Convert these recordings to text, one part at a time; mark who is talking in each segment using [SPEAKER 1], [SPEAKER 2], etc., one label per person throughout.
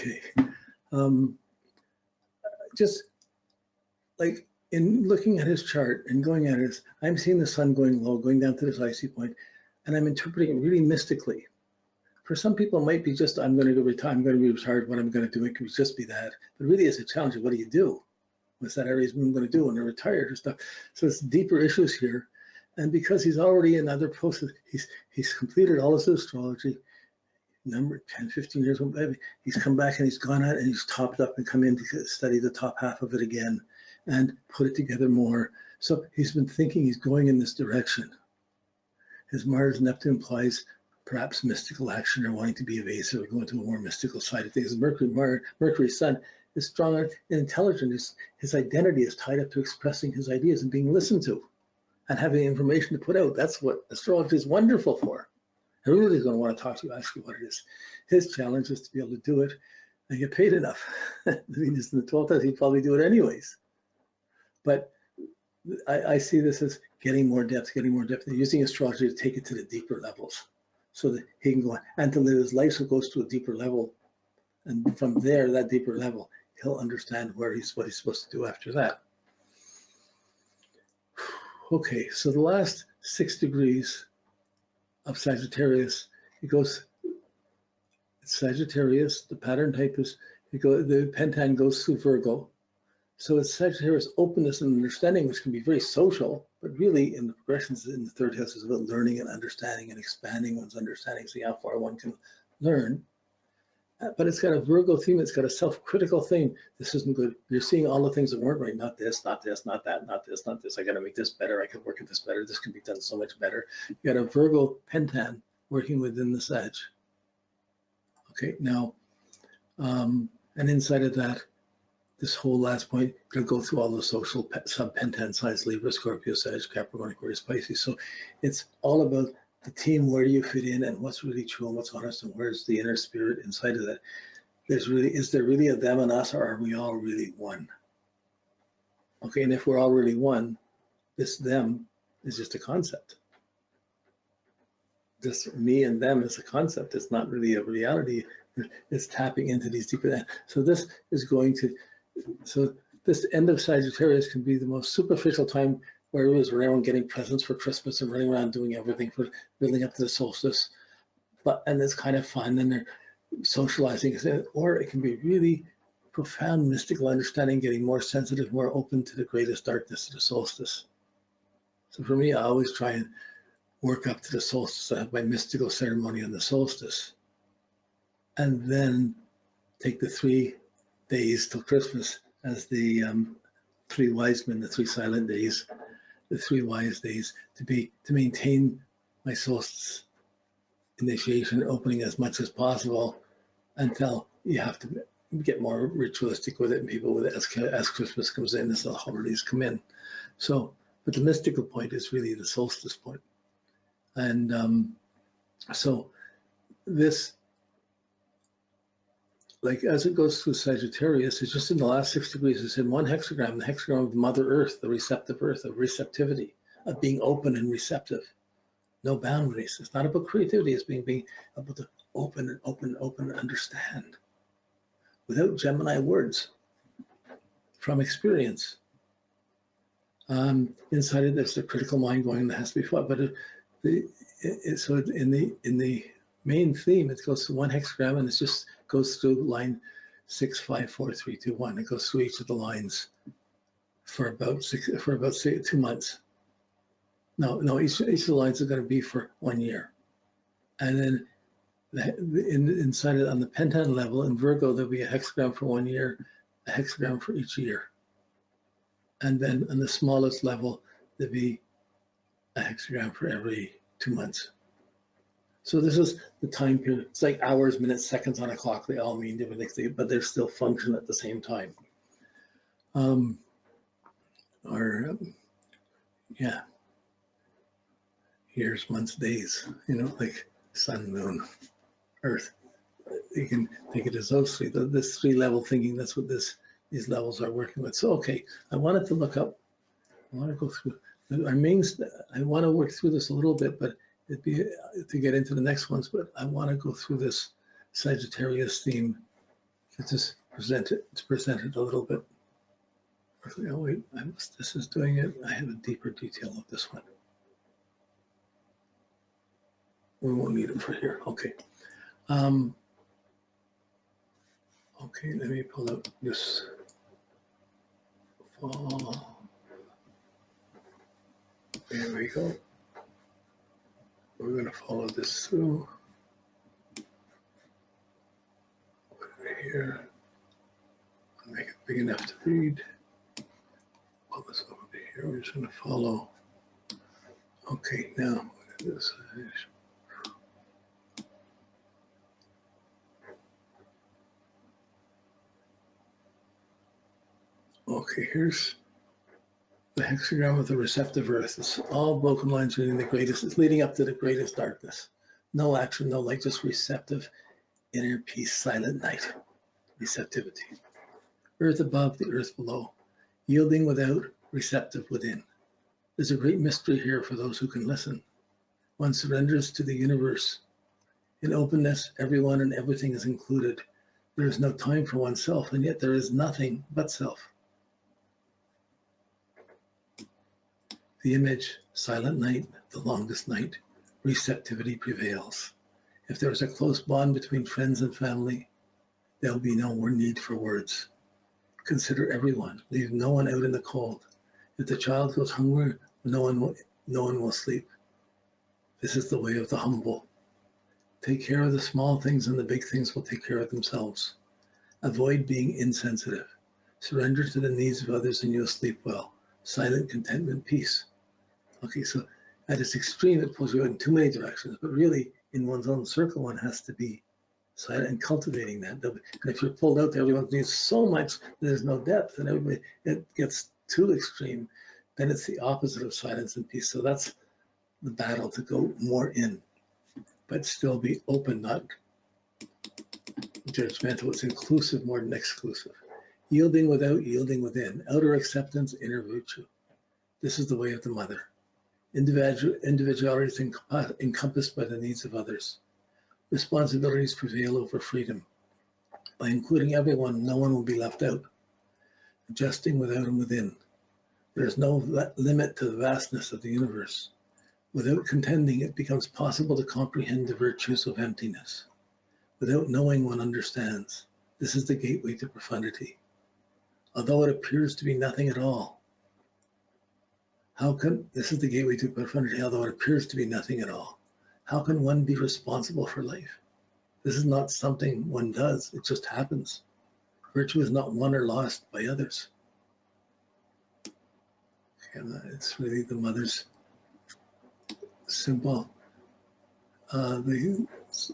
[SPEAKER 1] Okay. Just like in looking at his chart and going at it, I'm seeing the sun going low, going down to this icy point, and I'm interpreting it really mystically. For some people, it might be just, I'm going to go retire, I'm going to be retired, what I'm going to do, it could just be that. But really, it's a challenge of what do you do? What's that Aries moon going to do when they're retired or stuff? So it's deeper issues here. And because he's already in other posts, he's completed all his astrology, number 10, 15 years old, he's come back and he's gone out and he's topped up and come in to study the top half of it again and put it together more. So he's been thinking he's going in this direction. His Mars Neptune implies perhaps mystical action or wanting to be evasive or going to a more mystical side of things. Mercury's sun is stronger and intelligent. His identity is tied up to expressing his ideas and being listened to and having information to put out. That's what astrology is wonderful for. Everybody's going to want to talk to you, ask you what it is. His challenge is to be able to do it and get paid enough. Venus in the 12th house, he'd probably do it anyways. But I see this as getting more depth, using astrology to take it to the deeper levels so that he can go on and to live his life so it goes to a deeper level. And from there, that deeper level, he'll understand what he's supposed to do after that. Okay, so the last 6 degrees of Sagittarius, it goes, it's Sagittarius, the pattern type is, the pentan goes through Virgo. So it's Sagittarius openness and understanding, which can be very social, but really in the progressions in the 3rd house is about learning and understanding and expanding one's understanding, see how far one can learn. But it's got a Virgo theme, it's got a self-critical theme. This isn't good. You're seeing all the things that weren't right, not this, not this, not that, not this, not this. I gotta make this better, I could work at this better, this can be done so much better. You got a Virgo pentan working within the Sag. Okay, now, and inside of that, this whole last point, gonna go through all the social sub-pentan signs, Libra, Scorpio, Sag, Capricorn, Aquarius, Pisces. So it's all about the team, where do you fit in and what's really true and what's honest and where's the inner spirit inside of that. Is there really a them and us, or are we all really one? Okay, and if we're all really one, this them is just a concept. This me and them is a concept. It's not really a reality. It's tapping into these deeper. So this is going to, so this end of Sagittarius can be the most superficial time where it was everyone getting presents for Christmas and running around doing everything for building up to the solstice. And it's kind of fun and they're socializing, or it can be really profound mystical understanding, getting more sensitive, more open to the greatest darkness of the solstice. So for me, I always try and work up to the solstice. I have my mystical ceremony on the solstice, and then take the 3 days till Christmas as the 3 wise men, the 3 silent days, the 3 wise days, to maintain my solstice initiation opening as much as possible until you have to get more ritualistic with it, and people with it as Christmas comes in, as the holidays come in. So, but the mystical point is really the solstice point. And so this, like as it goes through Sagittarius, it's just in the last 6 degrees, it's in one hexagram, the hexagram of Mother Earth, the receptive Earth, of receptivity, of being open and receptive. No boundaries. It's not about creativity, it's being able to open and understand without Gemini words from experience. Inside of this, the critical mind going that has to be fought. But so in the main theme, it goes to one hexagram and it just goes through line 6, 5, 4, 3, 2, 1. It goes through each of the lines for about 2 months. No, each of the lines are going to be for 1 year. And then inside it, on the pentan level, in Virgo, there'll be a hexagram for 1 year, a hexagram for each year. And then on the smallest level, there'll be a hexagram for every 2 months. So this is the time period. It's like hours, minutes, seconds on a clock. They all mean different things, but they still function at the same time. Yeah. Years, months, days, like sun, moon, earth. You can think it as those 3, this 3-level thinking, that's what these levels are working with. So, okay, I wanted to look up, I want to go through, I want to work through this a little bit, but it'd be to get into the next ones, but I want to go through this Sagittarius theme just present it a little bit. Oh wait, this is doing it. I have a deeper detail of this one. We won't need it for here. Okay. Okay, let me pull out this fall. There we go. We're going to follow this through. Put it here. I'll make it big enough to read. Pull this over to here. We're just going to follow. Okay, now look at this. Okay, here's the hexagram of the receptive earth. It's all broken lines leading the greatest. It's leading up to the greatest darkness. No action, no light, just receptive, inner peace, silent night, receptivity. Earth above, the earth below, yielding without, receptive within. There's a great mystery here for those who can listen. One surrenders to the universe. In openness, everyone and everything is included. There is no time for oneself, and yet there is nothing but self. The image, silent night, the longest night, receptivity prevails. If there is a close bond between friends and family, there will be no more need for words. Consider everyone, leave no one out in the cold. If the child feels hungry, no one will sleep. This is the way of the humble. Take care of the small things and the big things will take care of themselves. Avoid being insensitive. Surrender to the needs of others and you'll sleep well. Silent contentment, peace. Okay, so at its extreme, it pulls you out in too many directions, but really in one's own circle, one has to be silent and cultivating that. And if you're pulled out there, everyone needs so much, there's no depth, and everybody, it gets too extreme, then it's the opposite of silence and peace. So that's the battle, to go more in, but still be open, not judgmental. It's inclusive more than exclusive. Yielding without, yielding within. Outer acceptance, inner virtue. This is the way of the mother. Individuality is encompassed by the needs of others. Responsibilities prevail over freedom. By including everyone, no one will be left out. Adjusting without and within. There is no limit to the vastness of the universe. Without contending, it becomes possible to comprehend the virtues of emptiness. Without knowing, one understands. This is the gateway to profundity. Although it appears to be nothing at all, this is the gateway to profundity, although it appears to be nothing at all. How can one be responsible for life? This is not something one does, it just happens. Virtue is not won or lost by others. And it's really the mother's symbol. The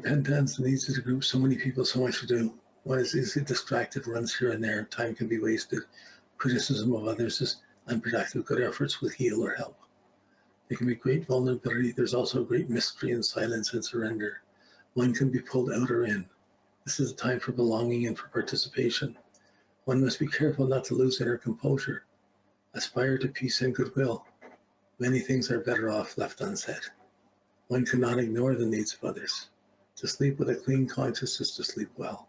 [SPEAKER 1] pentance, the needs of the group, so many people, so much to do. One is easily distracted, runs here and there, time can be wasted. Criticism of others is unproductive. Good efforts will heal or help. There can be great vulnerability. There's also great mystery in silence and surrender. One can be pulled out or in. This is a time for belonging and for participation. One must be careful not to lose inner composure. Aspire to peace and goodwill. Many things are better off left unsaid. One cannot ignore the needs of others. To sleep with a clean conscience is to sleep well.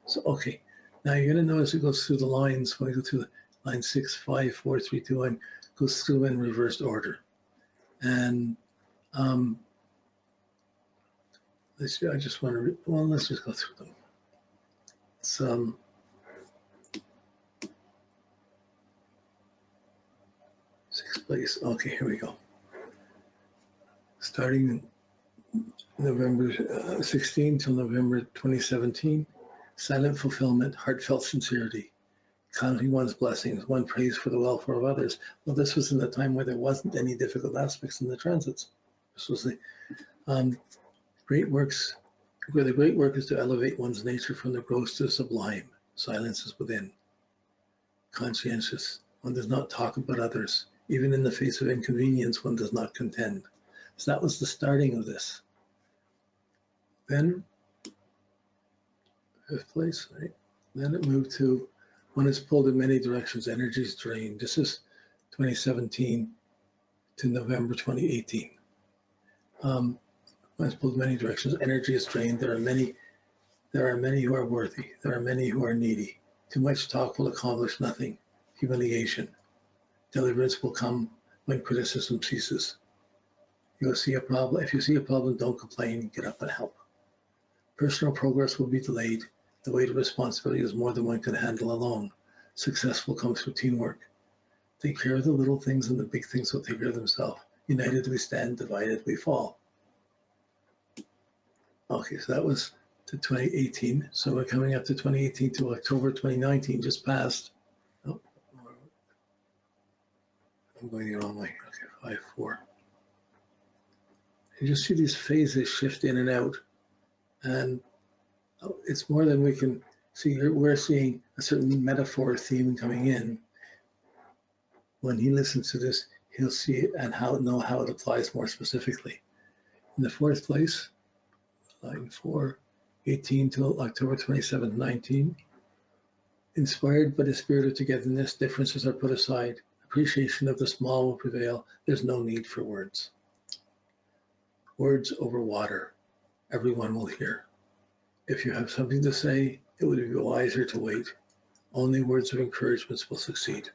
[SPEAKER 1] So, okay, now you're going to notice it goes through the lines. When I go through line 6, 5, 4, 3, 2, 1, goes through in reversed order. And let's see, I just want to, let's just go through them. It's, sixth place. Okay, here we go. Starting November 16 till November 2017, silent fulfillment, heartfelt sincerity, counting one's blessings, one prays for the welfare of others. Well, this was in the time where there wasn't any difficult aspects in the transits. This was the great works, where the great work is to elevate one's nature from the gross to the sublime. Silence is within. Conscientious, one does not talk about others. Even in the face of inconvenience, one does not contend. So that was the starting of this. Then, fifth place, right? Then it moved to, one is pulled in many directions, energy is drained. This is 2017 to November 2018. One is pulled in many directions, energy is drained. There are many There are many who are worthy. There are many who are needy. Too much talk will accomplish nothing. Humiliation. Deliverance will come when criticism ceases. You'll see a problem. If you see a problem, don't complain. Get up and help. Personal progress will be delayed. The weight of responsibility is more than one can handle alone. Success will come through teamwork. Take care of the little things and the big things will take care of themselves. United we stand, divided we fall. Okay, so that was to 2018. So we're coming up to 2018 to October 2019, just passed. Oh, I'm going the wrong way. Okay, 5-4. You just see these phases shift in and out. And it's more than we can see. We're seeing a certain metaphor theme coming in. When he listens to this, he'll see it and know how it applies more specifically. In the fourth place, line 4, 18 till October 27th, 19. Inspired by the spirit of togetherness, differences are put aside. Appreciation of the small will prevail. There's no need for words. Words over water. Everyone will hear. If you have something to say, it would be wiser to wait. Only words of encouragement will succeed.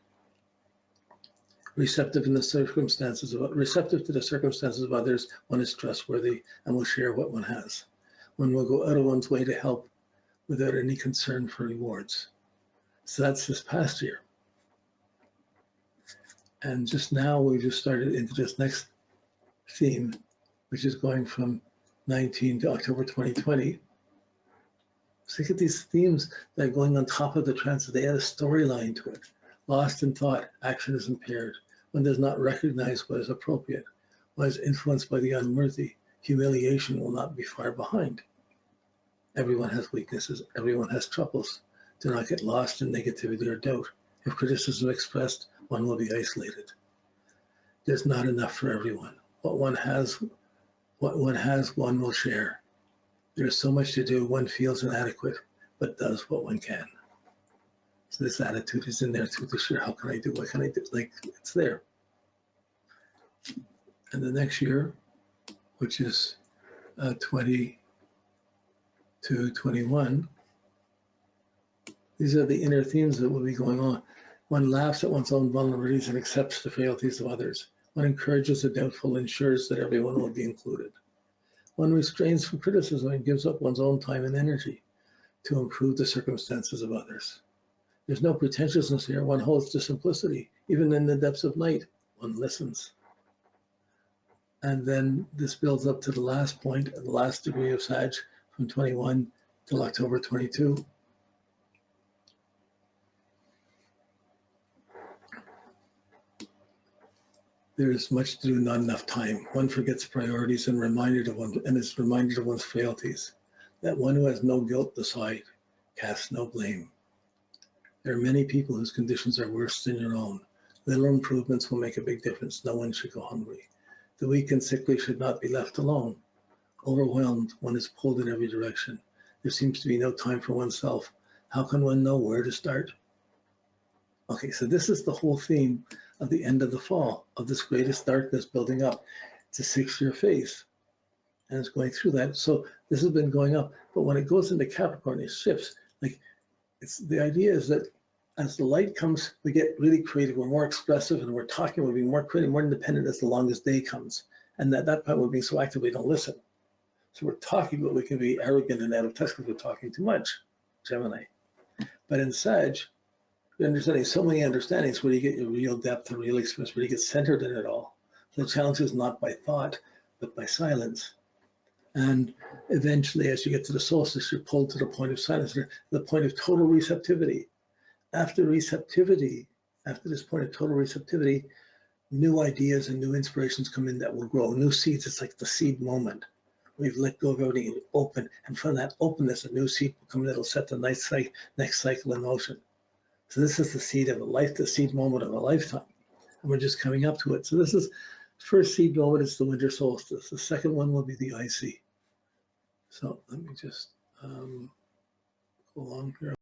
[SPEAKER 1] Receptive to the circumstances of others, one is trustworthy and will share what one has. One will go out of one's way to help without any concern for rewards. So that's this past year. And just now we just started into this next theme, which is going from 19 to October 2020. So look at these themes that are going on top of the transit. They add a storyline to it. Lost in thought, action is impaired. One does not recognize what is appropriate. One is influenced by the unworthy. Humiliation will not be far behind. Everyone has weaknesses. Everyone has troubles. Do not get lost in negativity or doubt. If criticism expressed, one will be isolated. There's not enough for everyone. What one has, one will share. There is so much to do, one feels inadequate, but does what one can. So this attitude is in there too, to share, how can I do, what can I do? Like, it's there. And the next year, which is 20 to 21, these are the inner themes that will be going on. One laughs at one's own vulnerabilities and accepts the frailties of others. One encourages the doubtful, ensures that everyone will be included. One restrains from criticism and gives up one's own time and energy to improve the circumstances of others. There's no pretentiousness here. One holds to simplicity. Even in the depths of night, one listens. And then this builds up to the last point, the last degree of Sag from 21 till October 22. There is much to do, not enough time. One forgets priorities and is reminded of one's frailties. That one who has no guilt decide, casts no blame. There are many people whose conditions are worse than your own. Little improvements will make a big difference. No one should go hungry. The weak and sickly should not be left alone. Overwhelmed, one is pulled in every direction. There seems to be no time for oneself. How can one know where to start? Okay, so this is the whole theme of the end of the fall, of this greatest darkness building up. It's a 6-year phase, and it's going through that. So this has been going up, but when it goes into Capricorn, it shifts. Like, the idea is that as the light comes, we get really creative. We're more expressive, and we're talking. We're being more creative, more independent as the longest day comes. And at that point, we're being so active we don't listen. So we're talking, but we can be arrogant and out of touch because we're talking too much. Gemini. But in Sag, you're understanding so many understandings where you get your real depth and real experience, where you get centered in it all. The challenge is not by thought, but by silence. And eventually, as you get to the solstice, you're pulled to the point of silence, the point of total receptivity. After receptivity, after this point of total receptivity, new ideas and new inspirations come in that will grow. New seeds, it's like the seed moment. We've let go of everything, open, and from that openness, a new seed will come that'll set the next cycle in motion. So this is the seed of a life, the seed moment of a lifetime. And we're just coming up to it. So this is first seed moment, it's the winter solstice. The second one will be the IC. So let me just go along here.